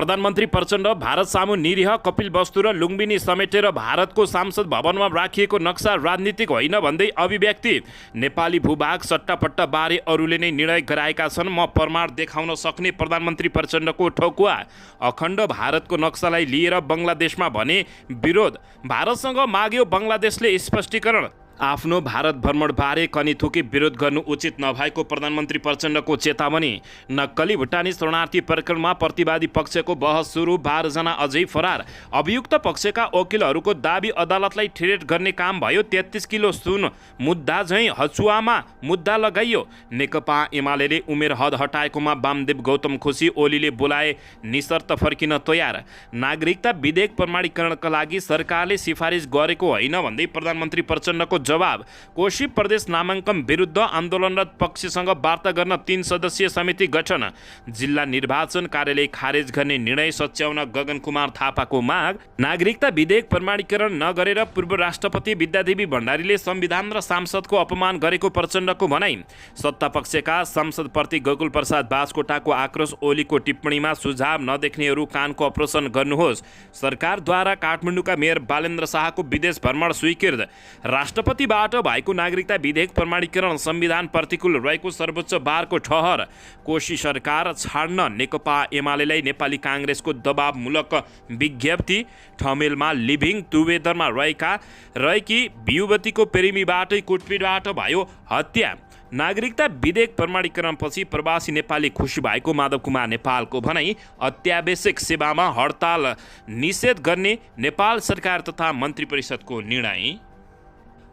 प्रधानमन्त्री प्रचण्ड भारत सामु निरीह कपिलवस्तु र लुम्बिनी समेटेर भारतको संसद भवनमा राखिएको नक्सा राजनीतिक होइन भन्दै अभिव्यक्ति। नेपाली भूभाग सट्टापट्टा बारे अरूले नै निर्णय गराएका छन्, म प्रमाण देखाउन सक्ने प्रधानमन्त्री प्रचण्डको ठोकुवा। अखण्ड भारतको नक्सालाई लिएर बङ्गलादेशमा भने विरोध। भारतसँग माग्यो बङ्गलादेशले स्पष्टीकरण। आफ्नो भारत भ्रमणबारे कनीथुकी विरोध गर्नु उचित नभएको प्रधानमन्त्री प्रचण्डको चेतावनी। नक्कली भुटानी शरणार्थी प्रकरणमा प्रतिवादी पक्षको बहस सुरु, 12 जना अझै फरार। अभियुक्त पक्षका वकिलहरूको दाबी अदालतलाई ठेरेट गर्ने काम भयो। 33 किलो सुन मुद्दा झैँ हचुवामा मुद्दा लगाइयो। नेकपा एमाले उमेर हद हटाएकोमा वामदेव गौतम खुसी, ओलीले बोलाए निशर्त फर्किन तयार। नागरिकता विधेयक प्रमाणीकरणका लागि सरकारले सिफारिस गरेको होइन भन्दै प्रधानमन्त्री प्रचण्डको जवाब। कोशी प्रदेश नामाङ्कन विरुद्ध आन्दोलनरत पक्षसँग वार्ता गर्न 3 सदस्यीय समिति गठन। जिल्ला निर्वाचन कार्यालय खारेज गर्ने निर्णय सच्याउन गगन कुमार थापाको माग। नागरिकता विधेयक प्रमाणीकरण नगरेर पूर्व राष्ट्रपति विद्यादेवी भण्डारीले संविधान र सांसदको अपमान गरेको प्रचण्डको भनाई। सत्तापक्षका सांसदप्रति गोकुल प्रसाद बाजकोटाको आक्रोश। ओलीको टिप्पणीमा सुझाव नदेख्नेहरू कानको अपरेसन गर्नुहोस्। सरकारद्वारा काठमाडौँका मेयर बालेन्द्र शाहको विदेश भ्रमण स्वीकृत। राष्ट्रपतिबाट भएको नागरिकता विधेयक प्रमाणीकरण संविधान प्रतिकूल रहेको सर्वोच्च बारको ठहर। कोशी सरकार छाड्न नेकपा एमालेलाई नेपाली काङ्ग्रेसको दबावमूलक विज्ञप्ति। ठमेलमा लिभिङ टुगेदरमा रहेकी युवतीको प्रेमीबाटै कुटपिटबाट भयो हत्या। नागरिकता विधेयक प्रमाणीकरणपछि प्रवासी नेपाली खुसी भएको माधव कुमार नेपालको भनाई। अत्यावश्यक सेवामा हडताल निषेध गर्ने नेपाल सरकार तथा मन्त्री परिषदको निर्णय।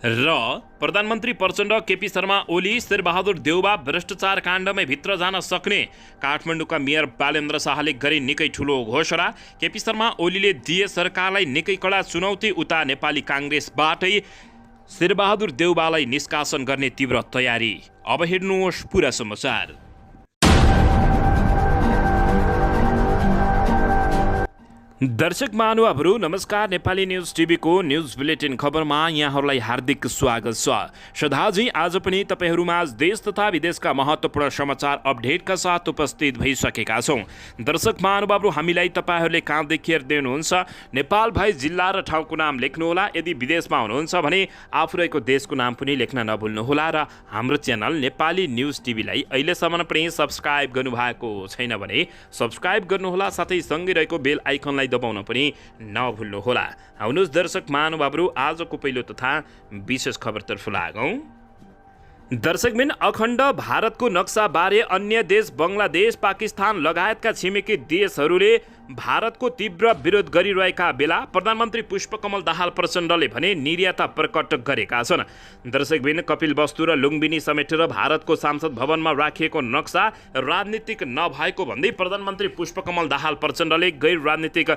र प्रधानमन्त्री प्रचण्ड, केपी शर्मा ओली, शेरबहादुर देउबा भ्रष्टाचार काण्डमै भित्र जान सक्ने काठमाडौँका मेयर बालेन्द्र शाहले गरे निकै ठुलो घोषणा। केपी शर्मा ओलीले दिए सरकारलाई निकै कडा चुनौती। उता नेपाली काङ्ग्रेसबाटै शेरबहादुर देउबालाई निष्कासन गर्ने तीव्र तयारी। अब हेर्नुहोस् पुरा समाचार। दर्शक महानुभावहरू नमस्कार। नेपाली न्युज टिभीको न्युज बुलेटिन खबरमा यहाँहरूलाई हार्दिक स्वागत छ। सदाझै आज पनि तपाईँहरूमा देश तथा विदेशका महत्त्वपूर्ण समाचार अपडेटका साथ उपस्थित भइसकेका छौँ। दर्शक महानुभावहरू, हामीलाई तपाईँहरूले कहाँदेखि हेर्दै हुनुहुन्छ नेपाल भई जिल्ला र ठाउँको नाम लेख्नुहोला। यदि विदेशमा हुनुहुन्छ भने आफू रहेको देशको नाम पनि लेख्न नभुल्नुहोला। र हाम्रो च्यानल नेपाली न्युज टिभीलाई अहिलेसम्म पनि सब्सक्राइब गर्नुभएको छैन भने सब्सक्राइब गर्नुहोला, साथै सँगै रहेको बेल आइकनलाई दबाउन पनि नभुल्नुहोला। आउनुहोस् दर्शक महानुभावहरू, आजको पहिलो तथा विशेष खबरतर्फ लागौँ। दर्शकबिन, अखण्ड भारतको नक्साबारे अन्य देश बङ्गलादेश, पाकिस्तान लगायतका छिमेकी देशहरूले भारतको तीव्र विरोध गरिरहेका बेला प्रधानमन्त्री पुष्पकमल दाहाल प्रचण्डले भने निर्याता प्रकट गरेका छन्। दर्शकबिन, कपिलवस्तु र लुम्बिनी समेटेर भारतको संसद भवनमा राखिएको नक्सा राजनीतिक नभएको भन्दै प्रधानमन्त्री पुष्पकमल दाहाल प्रचण्डले गैर राजनीतिक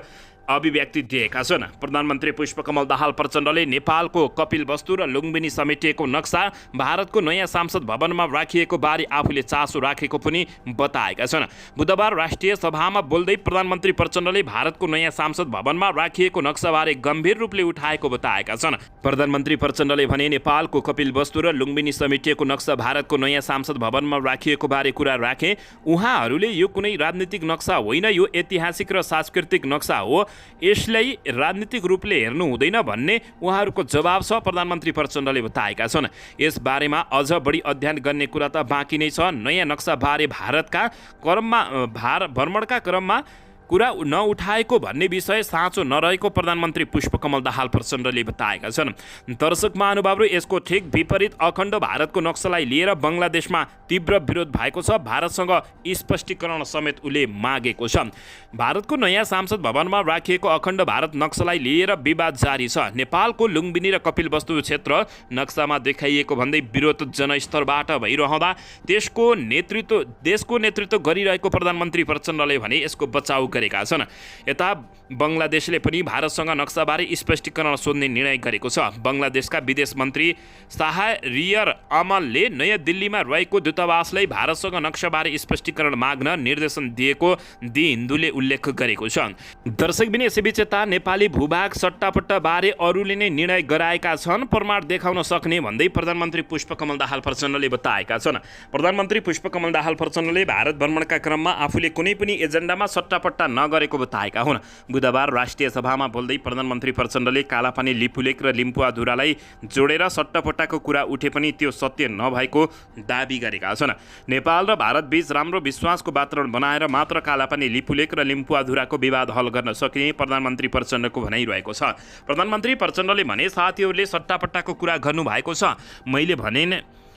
अभिव्यक्ति दिएका छन्। प्रधानमन्त्री पुष्पकमल दाहाल प्रचण्डले नेपालको कपिलवस्तु र लुम्बिनी समेटिएको नक्सा भारतको नयाँ संसद भवनमा राखिएको बारे आफूले चासो राखेको पनि बताएका छन्। बुधबार राष्ट्रिय सभामा बोल्दै प्रधानमन्त्री प्रचण्डले भारतको नयाँ संसद भवनमा राखिएको नक्साबारे गम्भीर रूपले उठाएको बताएका छन्। प्रधानमन्त्री प्रचण्डले भने नेपालको कपिलवस्तु र लुम्बिनी समेटिएको नक्सा भारतको नयाँ संसद भवनमा राखिएको बारे कुरा राखे। उहाँहरूले यो कुनै राजनीतिक नक्सा होइन, यो ऐतिहासिक र सांस्कृतिक नक्सा हो, यसलाई राजनीतिक रूपले हेर्नु हुँदैन भन्ने उहाँहरूको जवाब छ, प्रधानमन्त्री प्रचण्डले बताएका छन्। यस बारेमा अझ बढी अध्ययन गर्ने कुरा त बाँकी नै छ। नयाँ नक्साबारे भ्रमणका क्रममा कुरा नउठाएको भन्ने विषय साँचो नरहेको प्रधानमन्त्री पुष्पकमल दाहाल प्रचण्डले बताएका छन्। दर्शक महानुभावहरू, यसको ठिक विपरीत अखण्ड भारतको नक्सालाई लिएर बङ्गलादेशमा तीव्र विरोध भएको छ। भारतसँग स्पष्टीकरण समेत उसले मागेको छ। भारतको नयाँ संसद भवनमा राखिएको अखण्ड भारत नक्सालाई लिएर विवाद जारी छ। नेपालको लुम्बिनी र कपिलवस्तु क्षेत्र नक्सामा देखाइएको भन्दै विरोध जनस्तरबाट भइरहँदा देशको नेतृत्व गरिरहेको प्रधानमन्त्री प्रचण्डले भने यसको बचाउ गरेका छन्। यता बङ्गलादेशले पनि भारतसँग नक्साबारे स्पष्टीकरण सोध्ने निर्णय गरेको छ। बङ्गलादेशका विदेश मन्त्री शाहरियर अमलले नयाँ दिल्लीमा रहेको दूतावासलाई भारतसँग नक्साबारे स्पष्टीकरण माग्न निर्देशन दिएको दि हिन्दूले उल्लेख गरेको छ। दर्शकबिन यसैबीच यता नेपाली भूभाग सट्टापट्टाबारे अरूले नै निर्णय गराएका छन्, प्रमाण देखाउन सक्ने भन्दै प्रधानमन्त्री पुष्पकमल दाहाल प्रचण्डले बताएका छन्। प्रधानमन्त्री पुष्पकमल दाहाल प्रचण्डले भारत भ्रमणका क्रममा आफूले कुनै पनि एजेन्डामा सट्टापट्टा नगरेको बताएका हुन्। बुधबार राष्ट्रिय सभामा बोल्दै प्रधानमन्त्री प्रचण्डले कालापानी लिपुलेक र लिम्पुवाधुरालाई जोडेर सट्टापट्टाको कुरा उठे पनि त्यो सत्य नभएको दाबी गरेका छन्। नेपाल र भारतबीच राम्रो विश्वासको वातावरण बनाएर मात्र कालापानी लिपुलेक र लिम्पुवाधुराको विवाद हल गर्न सकिने प्रधानमन्त्री प्रचण्डको भनाइरहेको छ। प्रधानमन्त्री प्रचण्डले भने साथीहरूले सट्टापट्टाको कुरा गर्नुभएको छ, मैले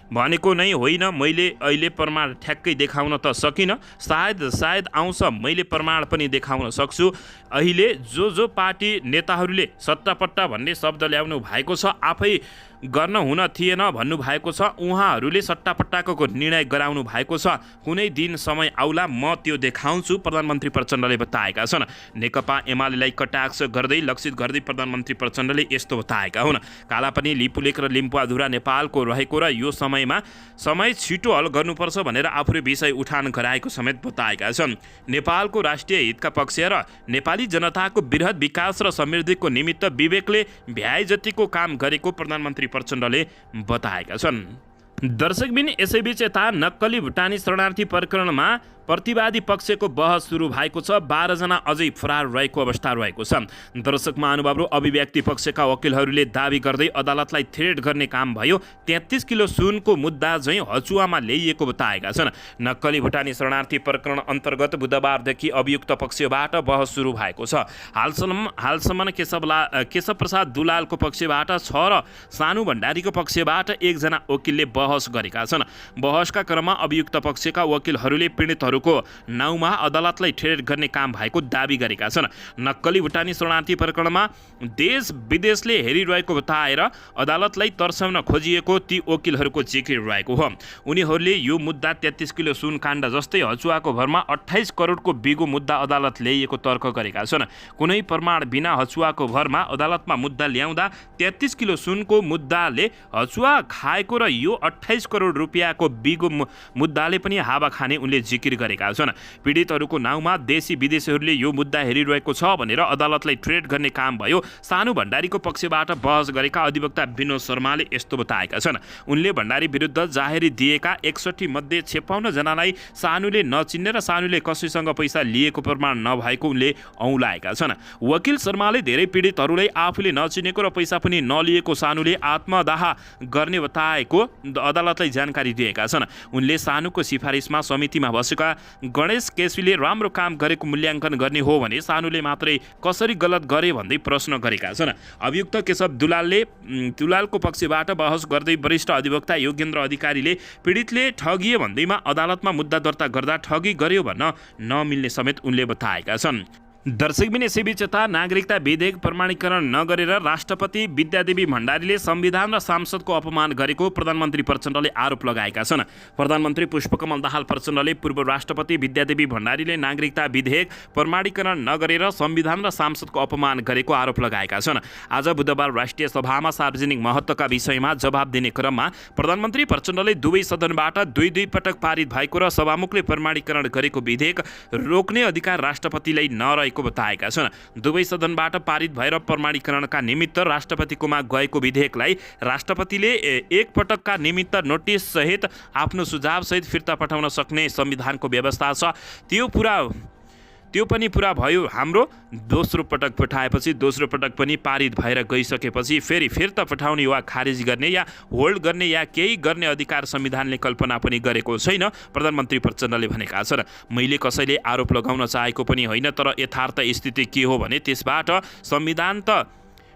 भनेको नै होइन, मैले अहिले प्रमाण ठ्याक्कै देखाउन त सकिनँ, सायद आउँछ मैले प्रमाण पनि देखाउन सक्छु। अहिले जो पार्टी नेताहरूले सट्टापट्टा भन्ने शब्द ल्याउनु भएको छ, आफै गर्न हुन थिएन भन्नुभएको छ, उहाँहरूले सट्टापट्टाको निर्णय गराउनु भएको छ, कुनै दिन समय आउला म त्यो देखाउँछु, प्रधानमन्त्री प्रचण्डले बताएका छन्। नेकपा एमालेलाई कटाक्ष गर्दै लक्षित गर्दै प्रधानमन्त्री प्रचण्डले यस्तो बताएका हुन्। कालापानी लिपुलेक र लिम्पुवाधुरा नेपालको रहेको र यो समय छिटो हल गर्नुपर्छ भनेर आफूले विषय उठान गराएको समेत बताएका छन्। नेपालको राष्ट्रिय हितका पक्ष र नेपाली जनताको बृहत विकास र समृद्धिको निमित्त विवेकले भ्याए जतिको काम गरेको प्रधानमन्त्री प्रचण्डले बताएका छन्। दर्शकबिन यसैबीच यता नक्कली भुटानी शरणार्थी प्रकरणमा प्रतिवादी पक्षको बहस सुरु भएको छ। 12 जना अझै फरार रहेको अवस्था रहेको छ। दर्शक महानुभावहरू, अभिव्यक्ति पक्षका वकिलहरूले दाबी गर्दै अदालतलाई थ्रेट गर्ने काम भयो। 33 किलो सुनको मुद्दा चाहिँ हचुवामा ल्याइएको बताएका छन्। नक्कली भुटानी शरणार्थी प्रकरण अन्तर्गत बुधबारदेखि अभियुक्त पक्षबाट बहस सुरु भएको छ। हालसम्म केशव प्रसाद दुलालको पक्षबाट 6 र सानु भण्डारीको पक्षबाट 1 जना वकिलले बहस गरेका छन्। बहसका क्रममा अभियुक्त पक्षका वकिलहरूले पीडितहरूको नाउँमा अदालतलाई थ्रेट गर्ने काम भएको दाबी गरेका छन्। नक्कली भुटानी शरणार्थी प्रकरणमा देश विदेशले हेरिरहेको बताएर अदालतलाई तर्साउन खोजिएको ती वकिलहरूको जिकिर रहेको हो। उनीहरूले यो मुद्दा 33 किलो सुन काण्ड जस्तै हचुवाको भरमा 28 करोडको बिगो मुद्दा अदालत ल्याइएको तर्क गरेका छन्। कुनै प्रमाण बिना हचुवाको भरमा अदालतमा मुद्दा ल्याउँदा 33 किलो सुनको मुद्दाले हचुवा खाएको र यो 28 करोड रुपियाँको बिगो मुद्दाले पनि हावा खाने उनले जिकिर गरेका छन्। पीडितहरूको नाउँमा देशी विदेशीहरूले यो मुद्दा हेरिरहेको छ भनेर अदालतलाई थ्रेट गर्ने काम भयो। सानु भण्डारीको पक्षबाट बहस गरेका अधिवक्ता विनोद शर्माले यस्तो बताएका छन्। उनले भण्डारी विरुद्ध जाहेरी दिएका 61 मध्ये 56 जनालाई सानुले नचिन्ने र सानुले कसैसँग पैसा लिएको प्रमाण नभएको उनले औँलाएका छन्। वकिल शर्माले धेरै पीडितहरूलाई आफूले नचिनेको र पैसा पनि नलिएको सानुले आत्मदाह गर्ने बताएको अदालतलाई जानकारी दिएका छन्। उनले सानुको सिफारिसमा समितिमा बसेका गणेश केसीले राम्रो काम गरेको मूल्याङ्कन गर्ने हो भने सानुले मात्रै कसरी गलत गरे भन्दै प्रश्न गरेका छन्। अभियुक्त केशव दुलालको पक्षबाट बहस गर्दै वरिष्ठ अधिवक्ता योगेन्द्र अधिकारीले पीडितले ठगिए भन्दैमा अदालतमा मुद्दा दर्ता गर्दा ठगी गर्यो भन्न नमिल्ने समेत उनले बताएका छन्। दर्शकबिन यसैबीच यता नागरिकता विधेयक प्रमाणीकरण नगरेर राष्ट्रपति विद्यादेवी भण्डारीले संविधान र सांसदको अपमान गरेको प्रधानमन्त्री प्रचण्डले आरोप लगाएका छन्। प्रधानमन्त्री पुष्पकमल दाहाल प्रचण्डले पूर्व राष्ट्रपति विद्यादेवी भण्डारीले नागरिकता विधेयक प्रमाणीकरण नगरेर संविधान र सांसदको अपमान गरेको आरोप लगाएका छन्। आज बुधबार राष्ट्रिय सभामा सार्वजनिक महत्त्वका विषयमा जवाब दिने क्रममा प्रधानमन्त्री प्रचण्डले दुवै सदनबाट दुई पटक पारित भएको र सभामुखले प्रमाणीकरण गरेको विधेयक रोक्ने अधिकार राष्ट्रपतिलाई नरहेको बताएका छन्। दुवै सदनबाट पारित भएर प्रमाणीकरणका निमित्त राष्ट्रपतिकोमा गएको विधेयकलाई राष्ट्रपतिले एक पटकका निमित्त नोटिस सहित आफ्नो सुझाव सहित फिर्ता पठाउन सक्ने संविधानको व्यवस्था छ। त्यो पनि पुरा भयो। हाम्रो दोस्रो पटक पठाएपछि दोस्रो पटक पनि पारित भएर गइसकेपछि फेरि फिर्ता पठाउने वा खारिज गर्ने या होल्ड गर्ने या केही गर्ने अधिकार संविधानले कल्पना पनि गरेको छैन, प्रधानमन्त्री प्रचण्डले भनेका छन्। मैले कसैले आरोप लगाउन चाहेको पनि होइन, तर यथार्थ स्थिति के हो भने त्यसबाट संविधान त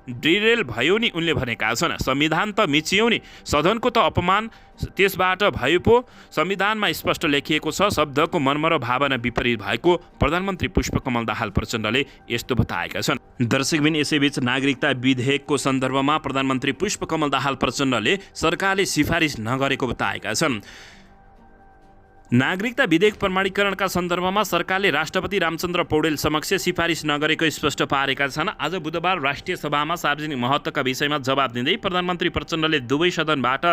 डिरेल भयो नि, उनले भनेका छन्। संविधान त मिचियो नि, सदनको त अपमान त्यसबाट भयो पो। संविधानमा स्पष्ट लेखिएको छ शब्दको मर्म र भावना विपरीत भएको प्रधानमन्त्री पुष्पकमल दाहाल प्रचण्डले यस्तो बताएका छन्। दर्शकबिन यसैबीच नागरिकता विधेयकको सन्दर्भमा प्रधानमन्त्री पुष्पकमल दाहाल प्रचण्डले सरकारले सिफारिस नगरेको बताएका छन्। नागरिकता विधेयक प्रमाणीकरणका सन्दर्भमा सरकारले राष्ट्रपति रामचन्द्र पौडेल समक्ष सिफारिस नगरेको स्पष्ट पारेका छन्। आज बुधबार राष्ट्रिय सभामा सार्वजनिक महत्त्वका विषयमा जवाब दिँदै प्रधानमन्त्री प्रचण्डले दुवै सदनबाट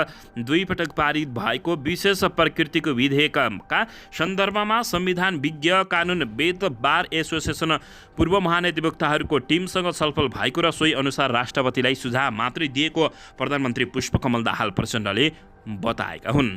दुई पटक पारित भएको विशेष प्रकृतिको विधेयकका सन्दर्भमा संविधान विज्ञ कानुनविद बार एसोसिएसन पूर्व महाधिवक्ताहरूको टिमसँग छलफल भएको र सोही अनुसार राष्ट्रपतिलाई सुझाव मात्रै दिएको प्रधानमन्त्री पुष्पकमल दाहाल प्रचण्डले बताएका हुन्।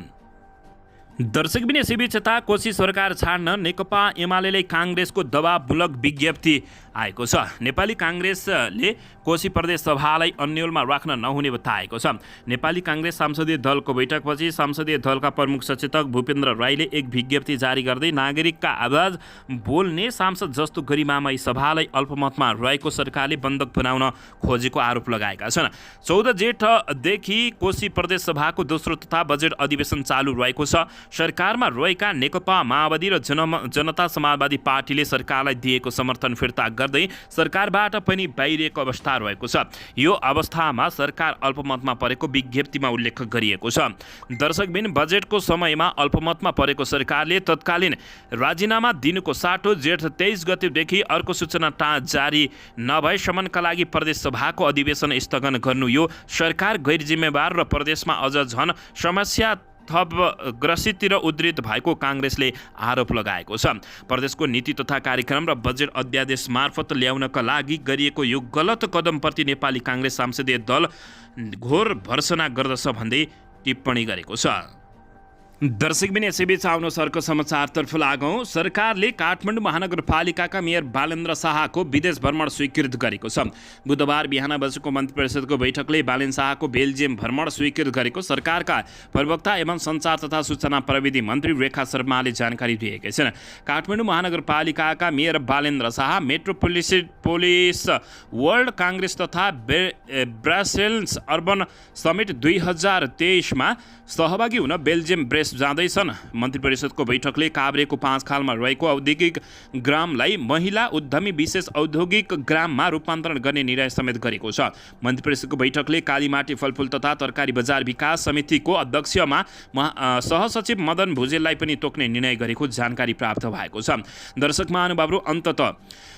दर्शकबिन यसैबीच यता कोशी सरकार छाड्न नेकपा एमाले काङ्ग्रेसको दबावमूलक विज्ञप्ति आएको छ। नेपाली काङ्ग्रेसले कोशी प्रदेश सभालाई अन्यलमा राख्न नहुने बताएको छ। नेपाली काङ्ग्रेस संसदीय दलको बैठकपछि संसदीय दलका प्रमुख सचेतक भूपेन्द्र राईले एक विज्ञप्ति जारी गर्दै नागरिकका आवाज बोल्ने सांसद जस्तो गरिमामय सभालाई अल्पमतमा रहेको सरकारले बन्धक बनाउन खोजेको आरोप लगाएका छन्। 14 जेठदेखि कोशी प्रदेश सभाको दोस्रो तथा बजेट अधिवेशन चालु रहेको छ। सरकारमा रहेका नेकपा माओवादी र जनता समाजवादी पार्टीले सरकारलाई दिएको समर्थन फिर्ता गर्दै सरकारबाट पनि बाहिरिएको अवस्था रहेको छ। यो अवस्थामा सरकार अल्पमतमा परेको विज्ञप्तिमा उल्लेख गरिएको छ। दर्शकबिन बजेटको समयमा अल्पमतमा परेको सरकारले तत्कालीन राजीनामा दिनुको साटो जेठ 23 गतेदेखि अर्को सूचना जारी नभएसम्मका लागि प्रदेश सभाको अधिवेशन स्थगन गर्नु यो सरकार गैर जिम्मेवार र प्रदेशमा अझ झन समस्या थप ग्रसित र उद्धृत भएको काङ्ग्रेसले आरोप लगाएको छ। प्रदेशको नीति तथा कार्यक्रम र बजेट अध्यादेश मार्फत ल्याउनका लागि गरिएको यो गलत कदमप्रति नेपाली काङ्ग्रेस संसदीय दल घोर भर्सना गर्दछ भन्दै टिप्पणी गरेको छ। दर्शकबिन यसैबीच आउनु सरको समाचारतर्फ लागौँ। सरकारले काठमाडौँ महानगरपालिकाका मेयर बालेन्द्र शाहको विदेश भ्रमण स्वीकृत गरेको छ। बुधबार बिहान बसेको मन्त्री परिषदको बैठकले बालेन्द्र शाहको बेल्जियम भ्रमण स्वीकृत गरेको सरकारका प्रवक्ता एवं सञ्चार तथा सूचना प्रविधि मन्त्री रेखा शर्माले जानकारी दिएका छन्। काठमाडौँ महानगरपालिकाका mayor Balendra Shah metropolis world Congress तथा ब्रसेल्स अर्बन समिट 2023मा सहभागी हुन बेल्जियम ब्रेस जाँदैछन्। मन्त्री परिषदको बैठकले काभ्रेको 5 खालमा रहेको औद्योगिक ग्रामलाई महिला उद्यमी विशेष औद्योगिक ग्राममा रूपान्तरण गर्ने निर्णय समेत गरेको छ। मन्त्री परिषदको बैठकले कालीमाटी फलफुल तथा तरकारी बजार विकास समितिको अध्यक्षमा सहसचिव मदन भुजेललाई पनि तोक्ने निर्णय गरेको जानकारी प्राप्त भएको छ। दर्शक महानुभावहरू, अन्ततः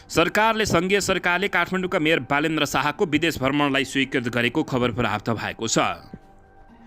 सरकारले सङ्घीय सरकारले काठमाडौँका मेयर बालेन्द्र शाहको विदेश भ्रमणलाई स्वीकृत गरेको खबर प्राप्त भएको छ।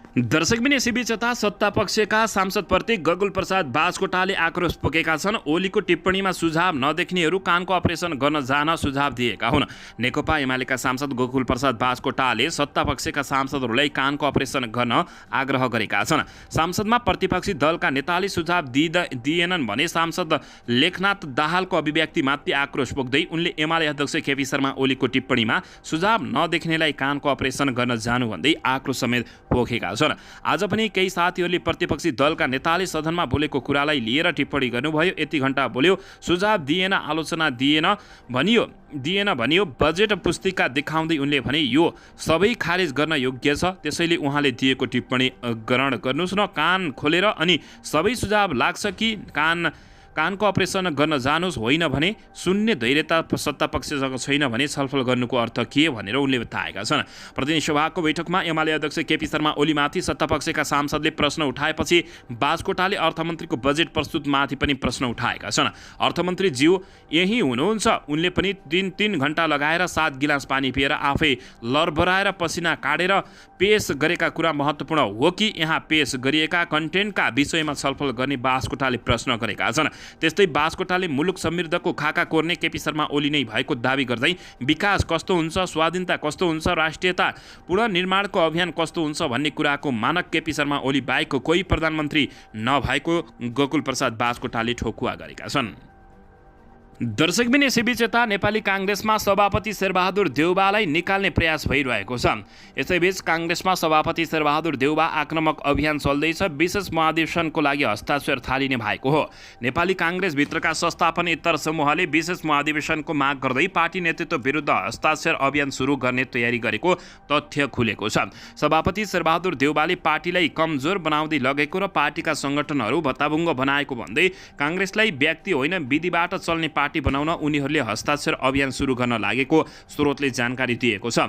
दर्शकबिन यसैबीच यता सत्तापक्षका सांसदप्रति गगुल प्रसाद बाजकोटाले आक्रोश पोखेका छन्। ओलीको टिप्पणीमा सुझाव नदेख्नेहरू कानको अपरेसन गर्न जान सुझाव दिएका हुन्। नेकपा एमालेका सांसद गगुल प्रसाद बाजकोटाले सत्तापक्षका सांसदहरूलाई कानको अपरेसन गर्न आग्रह गरेका छन्। सांसदमा प्रतिपक्षी दलका नेताले सुझाव दिएनन् भने सांसद लेखनाथ दाहालको अभिव्यक्तिमाथि आक्रोश पोख्दै उनले एमाले अध्यक्ष केपी शर्मा ओलीको टिप्पणीमा सुझाव नदेख्नेलाई कानको अपरेसन गर्न जानु भन्दै आक्रोश समेत पोखेका छन्। आज पनि केही साथीहरूले प्रतिपक्षी दलका नेताले सदनमा बोलेको कुरालाई लिएर टिप्पणी गर्नुभयो। यति घण्टा बोल्यो, सुझाव दिएन, आलोचना दिएन भनियो। बजेट पुस्तिका देखाउँदै उनले भने यो सबै खारेज गर्न योग्य छ, त्यसैले उहाँले दिएको टिप्पणी ग्रहण गर्नुहोस् न। कान खोलेर अनि सबै सुझाव लाग्छ कि कानको अपरेसन गर्न जानुहोस्, होइन भने सुन्ने धैर्यता सत्तापक्षसँग छैन भने छलफल गर्नुको अर्थ के भनेर उनले बताएका छन्। प्रतिनिधि सभाको बैठकमा एमाले अध्यक्ष केपी शर्मा ओलीमाथि सत्तापक्षका सांसदले प्रश्न उठाएपछि बाजकोटाले अर्थमन्त्रीको बजेट प्रस्तुतमाथि पनि प्रश्न उठाएका छन्। अर्थमन्त्री ज्यू यही हुनुहुन्छ, उनले पनि 3 घण्टा लगाएर 7 गिलास पानी पिएर आफै लरबराएर पसिना काटेर पेश गरेका कुरा महत्त्वपूर्ण हो कि यहाँ पेश गरिएका कन्टेन्टका विषयमा छलफल गर्ने बाजकोटाले प्रश्न गरेका छन्। त्यस्तै बाजकोटाले मुलुक समृद्धको खाका कोर्ने केपी शर्मा ओली नै भएको दावी गर्दै विकास कस्तो हुन्छ, स्वाधीनता कस्तो हुन्छ, राष्ट्रियता पुनर्निर्माणको अभियान कस्तो हुन्छ भन्ने कुराको मानक केपी शर्मा ओली बाहेक कोही प्रधानमन्त्री नभएको गकुल प्रसाद बाजकोटाले ठोकुवा गरेका छन्। दर्शकबिन यसैबीच यता नेपाली काङ्ग्रेसमा सभापति शेरबहादुर देउबालाई निकाल्ने प्रयास भइरहेको छ। यसैबीच काङ्ग्रेसमा सभापति शेरबहादुर देउबा आक्रामक अभियान चल्दैछ। विशेष महाधिवेशनको लागि हस्ताक्षर थालिने भएको हो। नेपाली काङ्ग्रेसभित्रका संस्थापनेतर समूहले विशेष महाधिवेशनको माग गर्दै पार्टी नेतृत्व विरुद्ध हस्ताक्षर अभियान सुरु गर्ने तयारी गरेको तथ्य खुलेको छ। सभापति शेरबहादुर देउबाले पार्टीलाई कमजोर बनाउँदै लगेको र पार्टीका सङ्गठनहरू भत्ताभुङ्ग बनाएको भन्दै काङ्ग्रेसलाई व्यक्ति होइन विधिबाट चल्ने पार्टी बनाउन उनीहरूले हस्ताक्षर अभियान सुरु गर्न लागेको स्रोतले जानकारी दिएको छ।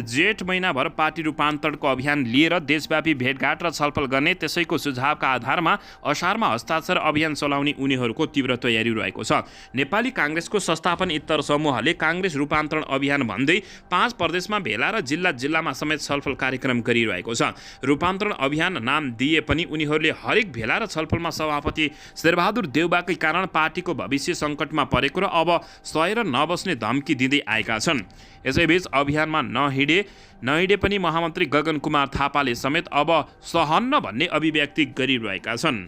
जेठ महिनाभर पार्टी रूपान्तरणको अभियान लिएर देशव्यापी भेटघाट र छलफल गर्ने, त्यसैको सुझावका आधारमा असारमा हस्ताक्षर अभियान चलाउने उनीहरूको तीव्र तयारी रहेको छ। नेपाली काङ्ग्रेसको संस्थापन इत्तर समूहले काङ्ग्रेस रूपान्तरण अभियान भन्दै 5 प्रदेशमा भेला र जिल्लामा समेत छलफल कार्यक्रम गरिरहेको छ। रूपान्तरण अभियान नाम दिए पनि उनीहरूले हरेक भेला र छलफलमा सभापति शेरबहादुर देउबाकै कारण पार्टीको भविष्य सङ्कटमा परेको र अब सहेर नबस्ने धम्की दिँदै आएका छन्। यसैबीच अभियानमा नहिँडे पनि महामन्त्री गगन कुमार थापाले समेत अब सहन्न भन्ने अभिव्यक्ति गरिरहेका छन्।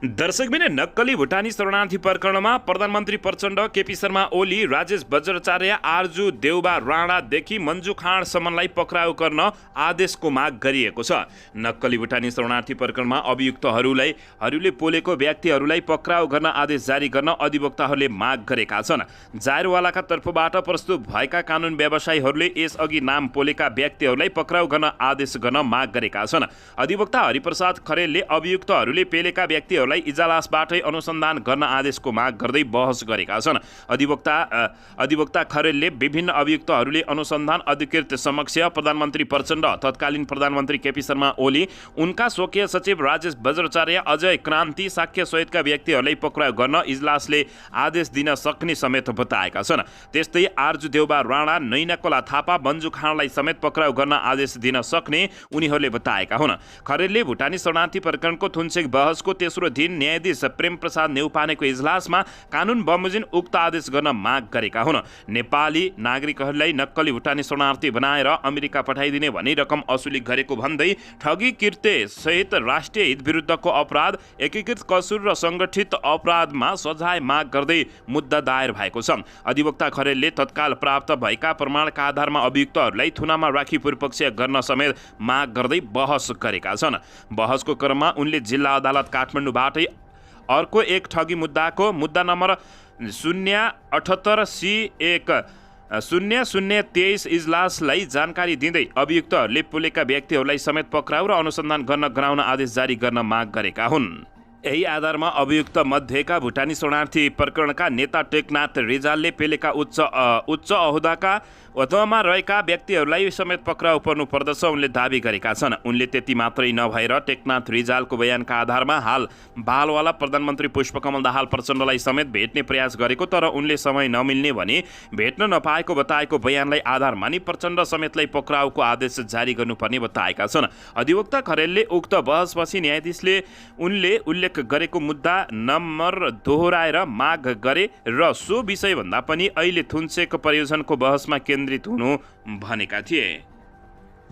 दर्शकबिन नक्कली भुटानी शरणार्थी प्रकरणमा प्रधानमन्त्री प्रचण्ड, केपी शर्मा ओली, राजेश वज्राचार्य, आरजु देउबा राणादेखि मन्जु खाँडसम्मलाई पक्राउ गर्न आदेशको माग गरिएको छ। नक्कली भुटानी शरणार्थी प्रकरणमा अभियुक्तहरूले पोलेको व्यक्तिहरूलाई पक्राउ गर्न आदेश जारी गर्न अधिवक्ताहरूले माग गरेका छन्। जायरवालाका तर्फबाट प्रस्तुत भएका कानुन व्यवसायीहरूले यसअघि नाम पोलेका व्यक्तिहरूलाई पक्राउ गर्न आदेश गर्न माग गरेका छन्। अधिवक्ता हरिप्रसाद खरेलले अभियुक्तहरूले पेलेका व्यक्तिहरूलाई इजलासबाटै अनुसन्धान गर्न आदेशको माग गर्दै बहस गरेका छन्। अधिवक्ता खरेलले विभिन्न अभियुक्तहरूले अनुसन्धान अधिकृत समक्ष प्रधानमन्त्री प्रचण्ड, तत्कालीन प्रधानमन्त्री केपी शर्मा ओली, उनका स्वकीय सचिव राजेश वज्राचार्य, अजय क्रान्ति, साक्ष्य सहितका व्यक्तिहरूलाई पक्राउ गर्न इजलासले आदेश दिन सक्ने समेत बताएका छन्। त्यस्तै आरजु देउबा राणा, नैनाकोला थापा, मन्जु खाँडलाई समेत पक्राउ गर्न आदेश दिन सक्ने उनीहरूले बताएका हुन्। खरेलले भुटानी शरणार्थी प्रकरणको थुन्सेक बहसको तेस्रो दिन न्यायाधीश प्रेम प्रसाद नेउपानेको इजलासमा कानुन बमोजिम उक्त आदेश गर्न माग गरेका हुन्। नेपाली नागरिकहरूलाई नक्कली भुटानी शरणार्थी बनाएर अमेरिका पठाइदिने भनी रकम असुली गरेको भन्दै ठगी, कृत्य सहित राष्ट्रिय हित विरुद्धको अपराध, एकीकृत कसुर र सङ्गठित अपराधमा सजाय माग गर्दै मुद्दा दायर भएको छ। अधिवक्ता खरेलले तत्काल प्राप्त भएका प्रमाणका आधारमा अभियुक्तहरूलाई थुनामा राखी पूर्वपक्ष गर्न समेत माग गर्दै बहस गरेका छन्। बहसको क्रममा उनले जिल्ला अदालत काठमाडौँबाट अर्को एक ठगी मुद्दाको मुद्दा नम्बर 078C10023 इजलासलाई जानकारी दिँदै अभियुक्तहरूले पोलेका व्यक्तिहरूलाई समेत पक्राउ र अनुसन्धान गर्न गराउन आदेश जारी गर्न माग गरेका हुन्। यही आधारमा अभियुक्त मध्येका भुटानी शरणार्थी प्रकरणका नेता टेकनाथ रिजालले पेलेका उच्च अहोदाका अथवामा रहेका व्यक्तिहरूलाई समेत पक्राउ पर्नु पर्दछ उनले दावी गरेका छन्। उनले त्यति मात्रै नभएर टेकनाथ रिजालको बयानका आधारमा हाल बालवाला प्रधानमन्त्री पुष्पकमल दाहाल प्रचण्डलाई समेत भेट्ने प्रयास गरेको, तर उनले समय नमिल्ने भनी भेट्न नपाएको बताएको बयानलाई आधार मानी प्रचण्ड समेतलाई पक्राउको आदेश जारी गर्नुपर्ने बताएका छन्। अधिवक्ता खरेलले उक्त बहसपछि न्यायाधीशले उनले उल्लेख गरेको मुद्दा नम्बर दोहोऱ्याएर माग गरे र सो विषयभन्दा पनि अहिले थुन्सेक परियोजनको बहसमा केन्द्रित हुनु भनेका थिए।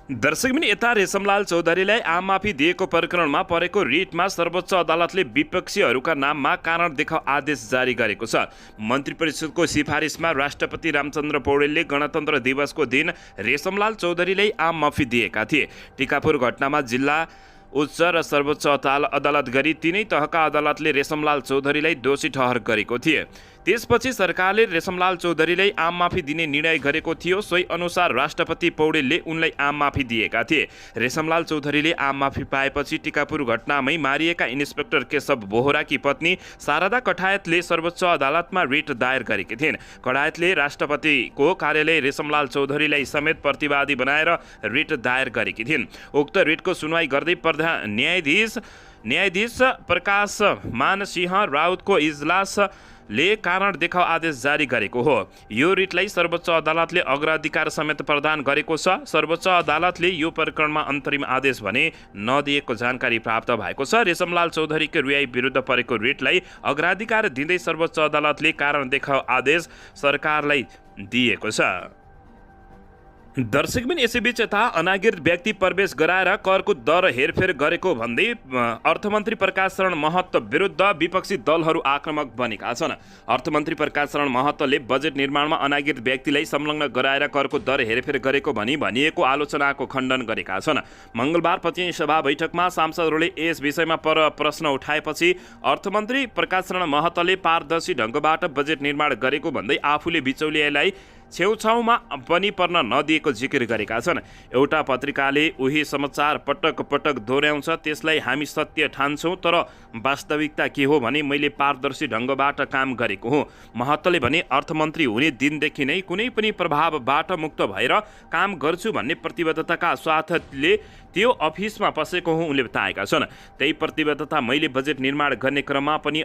दर्शकबिन यता रेशमलाल चौधरीलाई आम माफी दिएको प्रकरणमा परेको रिटमा सर्वोच्च अदालतले विपक्षीहरूका नाममा कारण देखाउ आदेश जारी गरेको छ। मन्त्री परिषदको सिफारिसमा राष्ट्रपति रामचन्द्र पौडेलले गणतन्त्र दिवसको दिन रेशमलाल चौधरीलाई आम माफी दिएका थिए। टिकापुर घटनामा जिल्ला उच्च र सर्वोच्च अदालत गरी तीनै तहका अदालतले रेशमलाल चौधरीलाई दोषी ठहर गरेको थिए। त्यसपछि सरकारले रेशमलाल चौधरीलाई आम माफी दिने निर्णय गरेको थियो। सोही अनुसार राष्ट्रपति पौडेलले उनलाई आम माफी दिएका थिए। रेशमलाल चौधरीले आम माफी पाएपछि टिकापुर घटनामै मारिएका इन्सपेक्टर केशव बोहराकी पत्नी शारदा कठायतले सर्वोच्च अदालतमा रिट दायर गरेकी थिइन्। कठायतले राष्ट्रपतिको कार्यालय रेशमलाल चौधरीलाई समेत प्रतिवादी बनाएर रिट दायर गरेकी थिइन्। उक्त रिटको सुनवाई गर्दै न्यायाधीश प्रकाश मान सिंह राउतको इजलासले कारण देखाउ आदेश जारी गरेको हो। यो रिटलाई सर्वोच्च अदालतले अग्राधिकार समेत प्रदान गरेको छ। सर्वोच्च अदालतले यो प्रकरणमा अन्तरिम आदेश भने नदिएको जानकारी प्राप्त भएको छ। रेशमलाल चौधरीको रिहाई विरुद्ध परेको रिटलाई अग्राधिकार दिँदै सर्वोच्च अदालतले कारण देखाउ आदेश सरकारलाई दिएको छ। दर्शकबिन यसैबीच यता अनागरिक व्यक्ति प्रवेश गराएर करको दर हेरफेर गरेको भन्दै अर्थमन्त्री प्रकाश शरण महत विरुद्ध विपक्षी दलहरू आक्रामक बनेका छन्। अर्थमन्त्री प्रकाश शरण महतले बजेट निर्माणमा अनागरिक व्यक्तिलाई संलग्न गराएर करको दर हेरफेर गरेको भनिएको आलोचनाको खण्डन गरेका छन्। मङ्गलबार पश्चिमी सभा बैठकमा सांसदहरूले यस विषयमा प्रश्न उठाएपछि अर्थमन्त्री प्रकाश शरण महतले पारदर्शी ढङ्गबाट बजेट निर्माण गरेको भन्दै आफूले बिचौलियालाई छेउछाउमा पनि पर्न नदिएको जिकिर गरेका छन्। एउटा पत्रिकाले उही समाचार पटक पटक दोहोऱ्याउँछ, त्यसलाई हामी सत्य ठान्छौँ, तर वास्तविकता के हो भने मैले पारदर्शी ढङ्गबाट काम गरेको हुँ। महतले भने अर्थमन्त्री हुने दिनदेखि नै कुनै पनि प्रभावबाट मुक्त भएर काम गर्छु भन्ने प्रतिबद्धताका साथले त्यो अफिसमा पसेको हुँ उनले बताएका छन्। त्यही प्रतिबद्धता मैले बजेट निर्माण गर्ने क्रममा पनि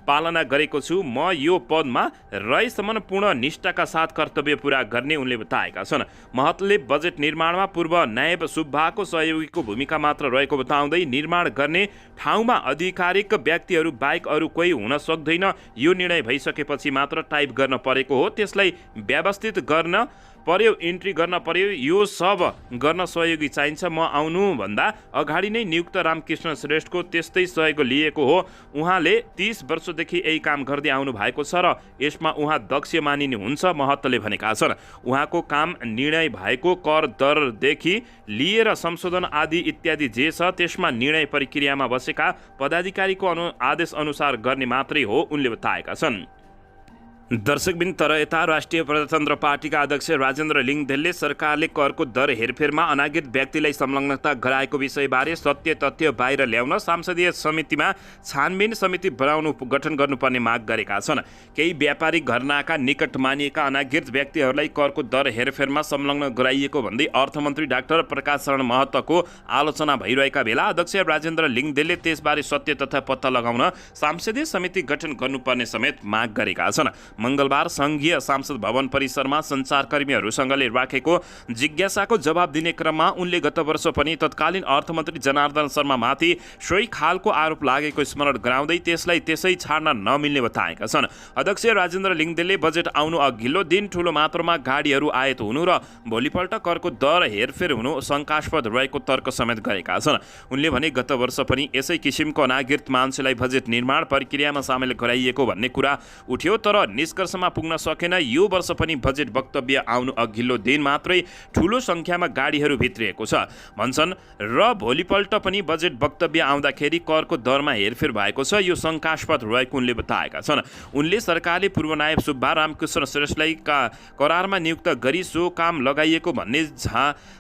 पालना गरेको छु। म यो पदमा रहेसम्म पूर्ण निष्ठाका साथ कर्तव्य पुरा गर्ने उनले बताएका छन्। महतले बजेट निर्माणमा पूर्व नायब सुब्बाको सहयोगीको भूमिका मात्र रहेको बताउँदै निर्माण गर्ने ठाउँमा आधिकारिक व्यक्तिहरू बाहेक अरू कोही हुन सक्दैन, यो निर्णय भइसकेपछि मात्र टाइप गर्न परेको हो, त्यसलाई व्यवस्थित गर्न पर्यो, इन्ट्री गर्न पर्यो, यो सब गर्न सहयोगी चाहिन्छ। म आउनुभन्दा अगाडि नै नियुक्त रामकृष्ण श्रेष्ठको त्यस्तै सहयोग लिएको हो। उहाँले 30 वर्षदेखि यही काम गर्दै आउनु भएको छ र यसमा उहाँ दक्ष मानिनुहुन्छ, महतले भनेका छन्। उहाँको काम निर्णय भएको कर दरदेखि लिएर संशोधन आदि इत्यादि जे छ त्यसमा निर्णय प्रक्रियामा बसेका पदाधिकारीको आदेश अनुसार गर्ने मात्रै हो उनले बताएका छन्। दर्शकबिन तर यता राष्ट्रिय प्रजातन्त्र पार्टीका अध्यक्ष राजेन्द्र लिङदेलले सरकारले करको दर हेरफेरमा अनागरिक व्यक्तिलाई संलग्नता गराएको विषयबारे सत्य तथ्य बाहिर ल्याउन संसदीय समितिमा छानबिन समिति गठन गर्नुपर्ने माग गरेका छन्। केही व्यापारिक घरानाका निकट मानिएका अनागरिक व्यक्तिहरूलाई करको दर हेरफेरमा संलग्न गराइएको भन्दै अर्थमन्त्री डाक्टर प्रकाश शरण महतको आलोचना भइरहेका बेला अध्यक्ष राजेन्द्र लिङदेलले त्यसबारे सत्य तथ्य पत्ता लगाउन संसदीय समिति गठन गर्नुपर्ने समेत माग गरेका छन्। मंगलबार संघीय सांसद भवन परिसरमा सञ्चारकर्मीहरूसँगले राखेको जिज्ञासाको जवाब दिने क्रममा उनले गत वर्ष पनि तत्कालीन अर्थमन्त्री जनार्दन शर्मामाथि सोही खालको आरोप लागेको स्मरण गराउँदै त्यसलाई त्यसै छाड्न नमिल्ने बताएका छन्। अध्यक्ष राजेन्द्र लिङदेलले बजेट आउनु अघिल्लो दिन ठूलो मात्रामा गाडीहरू आयात हुनु र भोलिपल्ट करको दर हेरफेर हुनु शङ्कास्पद रहेको तर्क समेत गरेका छन्। उनले भने गत वर्ष पनि यसै किसिमको अनागरिक मान्छेलाई बजेट निर्माण प्रक्रियामा सामेल गराइएको भन्ने कुरा उठ्यो, तर निष्कर्षमा पुग्न सकेन। यो वर्ष पनि बजेट वक्तव्य आउनु अघिल्लो दिन मात्रै ठूलो संख्यामा गाडीहरू भित्रिएको छ भन्छन् र भोलिपल्ट पनि बजेट वक्तव्य आउँदाखेरि करको दरमा हेरफेर भएको छ, यो शङ्कास्पद रहेको उनले बताएका छन्। उनले सरकारले पूर्व नायब सुब्बा रामकृष्ण श्रेष्ठलाई करारमा नियुक्त गरी सो काम लगाइएको भन्ने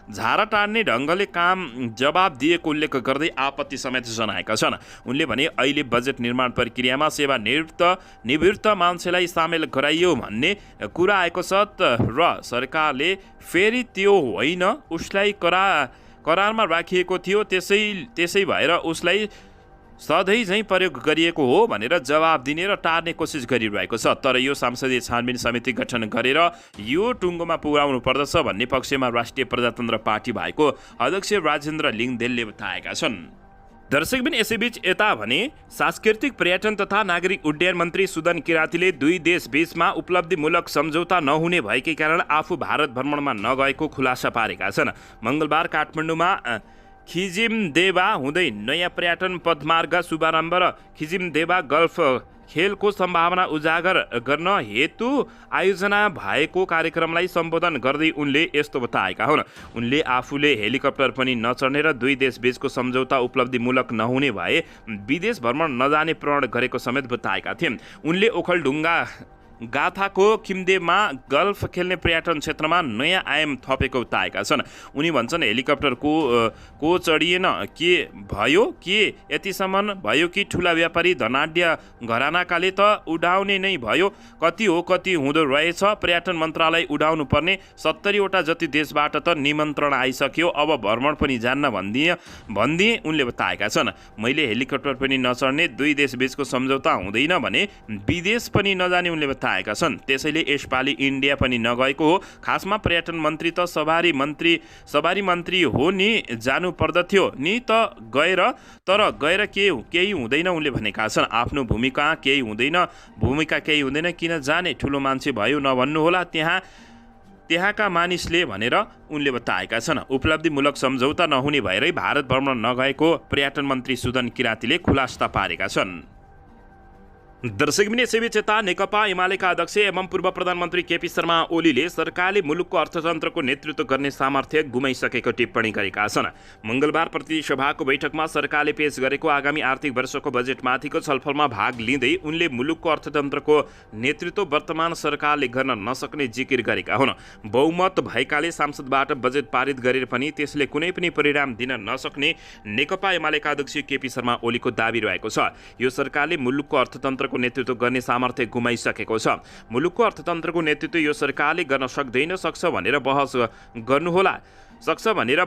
झारा टार्ने ढङ्गले काम जवाब दिएको उल्लेख गर्दै आपत्ति समेत जनाएका छन्। उनले भने अहिले बजेट निर्माण प्रक्रियामा सेवानिवृत्त मान्छेलाई सामेल गराइयो भन्ने कुरा आएको छ र सरकारले फेरि त्यो होइन, उसलाई करारमा राखिएको थियो, त्यसै भएर उसलाई सधैँ झैँ प्रयोग गरिएको हो भनेर जवाब दिने र टार्ने कोसिस गरिरहेको छ। तर यो संसदीय छानबिन समिति गठन गरेर यो टुङ्गोमा पुर्याउनु पर्दछ भन्ने पक्षमा राष्ट्रिय प्रजातन्त्र पार्टी भएको अध्यक्ष राजेन्द्र लिङदेलले बताएका छन्। दर्शकबिन यसैबीच यता भने सांस्कृतिक पर्यटन तथा नागरिक उड्डयन मन्त्री सुदन किरातीले दुई देश बीचमा उपलब्धिमूलक सम्झौता नहुने भएकै कारण आफू भारत भ्रमणमा नगएको खुलासा पारेका छन्। मंगलबार काठमाडौँमा खिजिमदेवा हुँदै नयाँ पर्यटन पदमार्ग शुभारम्भ र खिजिमदेवा गल्फ खेलको सम्भावना उजागर गर्न हेतु आयोजना भएको कार्यक्रमलाई सम्बोधन गर्दै उनले यस्तो बताएका हुन्। उनले आफूले हेलिकप्टर पनि नचढ्ने र दुई देशबीचको सम्झौता उपलब्धिमूलक नहुने भए विदेश भ्रमण नजाने प्रण गरेको समेत बताएका थिए। उनले ओखलढुङ्गा गाथाको खिम्देमा गल्फ खेल्ने पर्यटन क्षेत्रमा नयाँ आयाम थपेको बताएका छन्। उनी भन्छन् हेलिकप्टरको चढिएन के भयो, के यतिसम्म भयो कि ठुला व्यापारी धनाढ्य घरानाकाले त उडाउने नै भयो, कति हो कति हुँदो रहेछ। पर्यटन मन्त्रालय उडाउनु पर्ने 70वटा जति देशबाट त निमन्त्रणा आइसक्यो, अब भ्रमण पनि जान्न भन्दिए उनले बताएका छन्। मैले हेलिकप्टर पनि नचढ्ने, दुई देशबीचको सम्झौता हुँदैन भने विदेश पनि नजाने उनले बताएका छन्। त्यसैले यसपालि इन्डिया पनि नगएको हो। खासमा पर्यटन मन्त्री त सवारी मन्त्री हो नि, जानु पर्दथ्यो नि त गएर, तर गएर केही हुँदैन उनले भनेका छन्। आफ्नो भूमिका केही हुँदैन किन जाने, ठुलो मान्छे भयो नभन्नुहोला त्यहाँका मानिसले भनेर उनले बताएका छन्। उपलब्धिमूलक सम्झौता नहुने भएरै भारत भ्रमण नगएको पर्यटन मन्त्री सुदन किरातीले खुलासा पारेका छन्। दर्शकबिन यसैबीच यता नेकपा एमालेका अध्यक्ष एवं पूर्व प्रधानमन्त्री केपी शर्मा ओलीले सरकारले मुलुकको अर्थतन्त्रको नेतृत्व गर्ने सामर्थ्य गुमाइसकेको टिप्पणी गरेका छन्। मङ्गलबार प्रतिनिधि सभाको बैठकमा सरकारले पेश गरेको आगामी आर्थिक वर्षको बजेटमाथिको छलफलमा भाग लिँदै उनले मुलुकको अर्थतन्त्रको नेतृत्व वर्तमान सरकारले गर्न नसक्ने जिकिर गरेका हुन्। बहुमत भएकाले सांसदबाट बजेट पारित गरेर पनि त्यसले कुनै पनि परिणाम दिन नसक्ने नेकपा एमालेका अध्यक्ष केपी शर्मा ओलीको दाबी रहेको छ। यो सरकारले मुलुकको अर्थतन्त्र को नेतृत्व गर्ने सामर्थ्य गुमाइसकेको छ। मुलुकको अर्थतन्त्रको नेतृत्व यो सरकारले गर्न सक्दैन, सक्छ भनेर बहस गर्नुहोला, सक्छ भनेर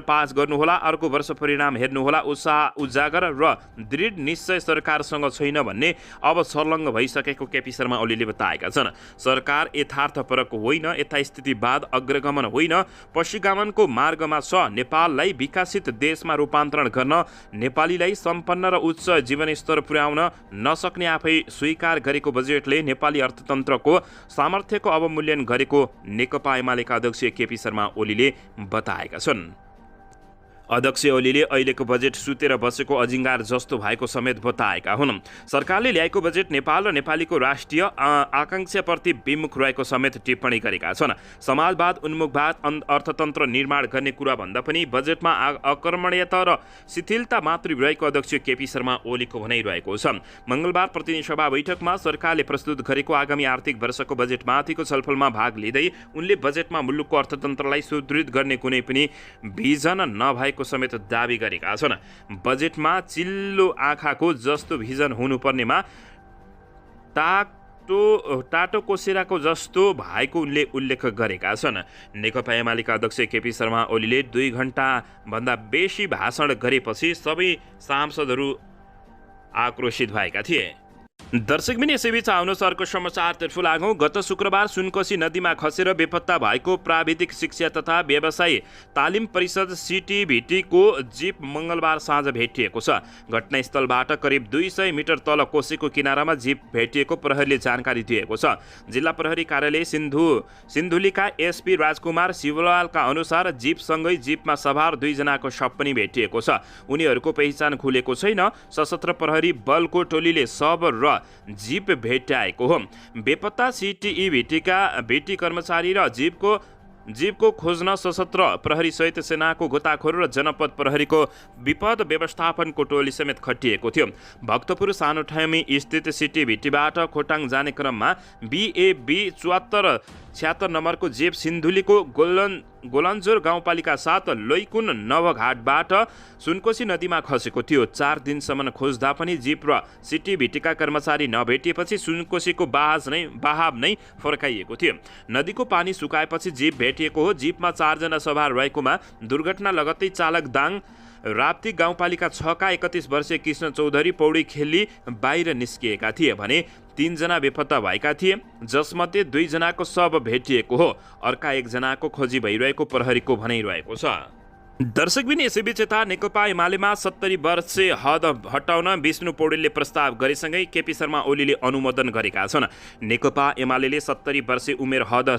पास गर्नुहोला, अर्को वर्ष परिणाम हेर्नुहोला। उत्साह उजागर र दृढ निश्चय सरकारसँग छैन भन्ने अब सर्लङ्ग भइसकेको केपी शर्मा ओलीले बताएका छन्। सरकार यथार्थपरक होइन, यथास्थितिवाद अग्रगमन होइन, पश्चिमगमनको मार्गमा छ। नेपाललाई विकसित देशमा रूपान्तरण गर्न, नेपालीलाई सम्पन्न र उच्च जीवनस्तर पुर्याउन नसक्ने आफै स्वीकार गरेको बजेटले नेपाली अर्थतन्त्रको सामर्थ्यको अवमूल्यन गरेको नेकपा एमालेका अध्यक्ष केपी शर्मा ओलीले बताएका छन्। अध्यक्ष ओलीले अहिलेको बजेट सुतेर बसेको अजिङ्गार जस्तो भएको समेत बताएका हुन्। सरकारले ल्याएको बजेट नेपाल र नेपालीको राष्ट्रिय आकाङ्क्षाप्रति विमुख रहेको समेत टिप्पणी गरेका छन्। समाजवाद उन्मुखवाद अर्थतन्त्र निर्माण गर्ने कुरा भन्दा पनि बजेटमा अकर्मण्यता र शिथिलता मात्र रहेको अध्यक्ष केपी शर्मा ओलीको भनाइरहेको छ। मङ्गलबार प्रतिनिधि सभा बैठकमा सरकारले प्रस्तुत गरेको आगामी आर्थिक वर्षको बजेटमाथिको छलफलमा भाग लिँदै उनले बजेटमा मुलुकको अर्थतन्त्रलाई सुदृढ गर्ने कुनै पनि भिजन नभएको समेत दाबी गरेका छन्। बजेटमा चिल्लो आँखाको जस्तो भिजन हुनुपर्नेमा टाटो कोसेराको जस्तो भएको उनले उल्लेख गरेका छन्। नेकपा एमालेका अध्यक्ष केपी शर्मा ओलीले 2 घण्टाभन्दा बेसी भाषण गरेपछि सबै सांसदहरू आक्रोशित भएका थिए। दर्शकबिन यसैबीच आउनुहोस् अर्को समाचारतर्फ लागौँ। गत शुक्रबार सुनकोशी नदीमा खसेर बेपत्ता भएको प्राविधिक शिक्षा तथा व्यवसाय तालिम परिषद सिटिभिटीको जीप मङ्गलबार साँझ भेटिएको छ। घटनास्थलबाट करिब 200 मिटर तल कोशीको किनारामा जीप भेटिएको प्रहरीले जानकारी दिएको छ। जिल्ला प्रहरी कार्यालय सिन्धुलीका एसपी राजकुमार शिवलालका अनुसार जीपसँगै जीपमा सवार 2 जनाको शव पनि भेटिएको छ। उनीहरूको पहिचान खुलेको छैन। सशस्त्र प्रहरी बलको टोलीले शव र जीप भेट्याएको हो। बेपत्ता सिटिभिटीका भेटी कर्मचारी र जीपको खोज्न सशस्त्र प्रहरी सहित सेनाको गोताखोर र जनपद प्रहरीको विपद व्यवस्थापनको टोली समेत खटिएको थियो। भक्तपुर सानोठामी स्थित सिटिभिटीबाट खोटाङ जाने क्रममा BAB 7476 नम्बरको जीप सिन्धुलीको गोलन्जोर गाउँपालिका 7 लैकुन नवघाटबाट सुनकोशी नदीमा खसेको थियो। 4 दिनसम्म खोज्दा पनि जीप र सिटिभिटीका कर्मचारी नभेटिएपछि सुनकोशीको बहाव नै फर्काइएको थियो। नदीको पानी सुकाएपछि जीप भेटिएको हो। जीपमा 4 जना सवार रहेकोमा दुर्घटना लगत्तै चालक दाङ राप्ती गाउँपालिका 6 का 31 वर्षीय कृष्ण चौधरी पौडी खेली बाहिर निस्किएका थिए भने 3 जना बेपत्ता भएका थिए, जसमध्ये 2 जनाको शव भेटिएको हो। अर्का 1 जनाको खोजी भइरहेको प्रहरीको भनाइरहेको छ। दर्शकबिन यसैबीच यता नेकपा एमालेमा 70 वर्षे हद हटाउन विष्णु पौडेलले प्रस्ताव गरेसँगै केपी शर्मा ओलीले अनुमोदन गरेका छन्। नेकपा एमालेले 70 वर्षे उमेर हद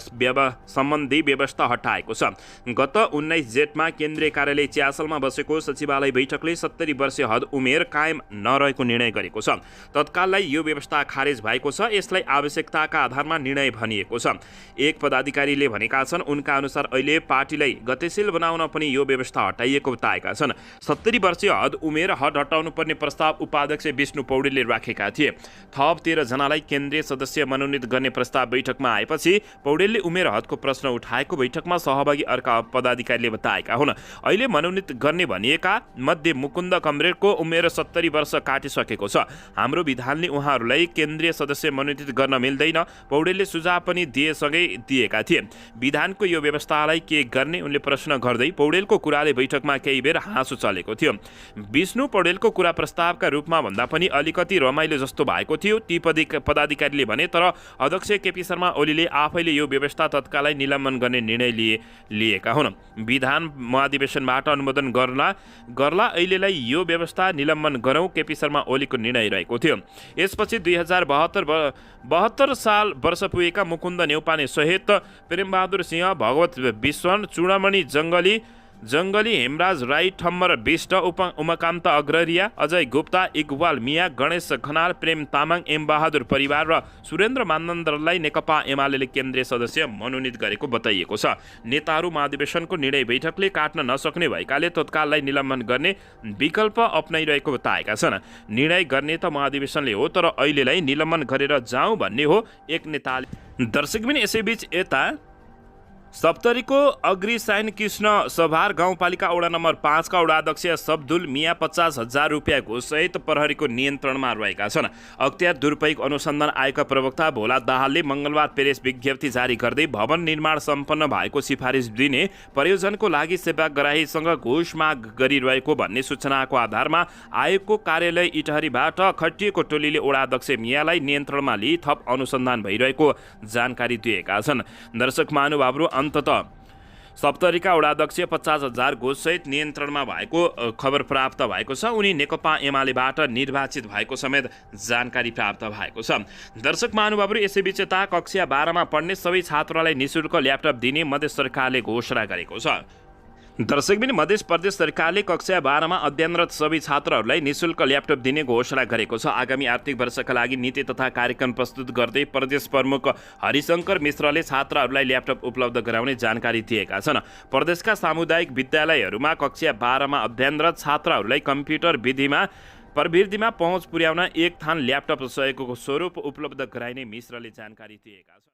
सम्बन्धी व्यवस्था हटाएको छ। गत 19 जेठमा केन्द्रीय कार्यालय च्यासलमा बसेको सचिवालय बैठकले 70 वर्षे हद उमेर कायम नरहेको निर्णय गरेको छ। तत्काललाई यो व्यवस्था खारेज भएको छ। यसलाई आवश्यकताका आधारमा निर्णय भनिएको छ। एक पदाधिकारीले भनेका छन् उनका अनुसार अहिले पार्टीलाई गतिशील बनाउन पनि यो हटाइएको बताएका छन्। 70 वर्षीय हद उमेर हद हटाउनु पर्ने प्रस्ताव उपाध्यक्ष विष्णु पौडेलले राखेका थिए। थप 13 जनालाई केन्द्रीय सदस्य मनोनित गर्ने प्रस्ताव बैठकमा आएपछि पौडेलले उमेर हदको प्रश्न उठाएको बैठकमा सहभागी अर्का पदाधिकारीले बताएका हुन्। अहिले मनोनित गर्ने भनिएका मध्ये मुकुन्द कमरेडको उमेर 70 वर्ष काटिसकेको छ। हाम्रो विधानले उहाँहरूलाई केन्द्रीय सदस्य मनोनित गर्न मिल्दैन, पौडेलले सुझाव पनि दिएका थिए। विधानको यो व्यवस्थालाई के गर्ने उनले प्रश्न गर्दै पौडेलको कुराले बैठकमा केही बेर हाँसो चलेको थियो। विष्णु पौडेलको कुरा प्रस्तावका रूपमा भन्दा पनि अलिकति रमाइलो जस्तो भएको थियो ती पदाधिकारीले भने। तर अध्यक्ष केपी शर्मा ओलीले आफैले यो व्यवस्था तत्कालै निलम्बन गर्ने निर्णय लिएका हुन्। विधान महाधिवेशनबाट अनुमोदन गर्ला अहिलेलाई यो व्यवस्था निलम्बन गरौँ केपी शर्मा ओलीको निर्णय रहेको थियो। यसपछि 2072 साल वर्ष पुगेका मुकुन्द नेउपाने सहित प्रेमबहादुर सिंह, भगवत विश्वन, चूडामणि जङ्गली, जङ्गली हेमराज राई ठम्बर विष्ट उमाकान्त अग्ररिया अजय गुप्ता इकबाल मिया गणेश खनाल प्रेम तामाङ एम बहादुर परिवार र सुरेन्द्र मानन्दरलाई नेकपा एमाले केन्द्रीय सदस्य मनोनित गरेको बताइएको छ। नेताहरू महाधिवेशनको निर्णय बैठकले काट्न नसक्ने भएकाले तत्काललाई निलम्बन गर्ने विकल्प अपनाइरहेको बताएका छन्। निर्णय गर्ने त महाधिवेशनले हो, तर अहिलेलाई निलम्बन गरेर जाउँ भन्ने हो एक नेताले। दर्शकबिन यसैबीच यता सप्तरीको अग्रिसाइन कृष्ण सभार गाउँपालिका वडा नम्बर 5 का वडा अध्यक्ष सब्दुल मिया 50,000 रुपियाँ घुससहित प्रहरीको नियन्त्रणमा रहेका छन्। अख्तियार दुरुपयोग अनुसन्धान आयोगका प्रवक्ता भोला दाहालले मङ्गलबार प्रेस विज्ञप्ति जारी गर्दै भवन निर्माण सम्पन्न भएको सिफारिस दिने प्रयोजनको लागि सेवाग्राहीसँग घुस माग गरिरहेको भन्ने सूचनाको आधारमा आयोगको कार्यालय इटहरीबाट खटिएको टोलीले वडा अध्यक्ष मियालाई नियन्त्रणमा लिई थप अनुसन्धान भइरहेको जानकारी दिएका छन्। दर्शक महानुभावहरू, अन्ततः सप्तरीका वडा अध्यक्ष 50,000 घुससहित नियन्त्रणमा भएको खबर प्राप्त भएको छ। उनी नेकपा एमालेबाट निर्वाचित भएको समेत जानकारी प्राप्त भएको छ। दर्शक महानुभावहरू, यसैबीच यता कक्षा 12मा पढ्ने सबै छात्रलाई निःशुल्क ल्यापटप दिने मध्य सरकारले घोषणा गरेको छ। दर्शकबिन मध्य प्रदेश सरकारले कक्षा 12मा अध्ययनरत सबै छात्रहरूलाई निःशुल्क ल्यापटप दिने घोषणा गरेको छ। आगामी आर्थिक वर्षका लागि नीति तथा कार्यक्रम प्रस्तुत गर्दै प्रदेश प्रमुख हरिशङ्कर मिश्रले छात्रहरूलाई ल्यापटप उपलब्ध गराउने जानकारी दिएका छन्। प्रदेशका सामुदायिक विद्यालयहरूमा कक्षा 12मा अध्ययनरत छात्रहरूलाई कम्प्युटर प्रविधिमा पहुँच पुर्याउन एक थान ल्यापटप सहयोगको स्वरूप उपलब्ध गराइने मिश्रले जानकारी दिएका छन्।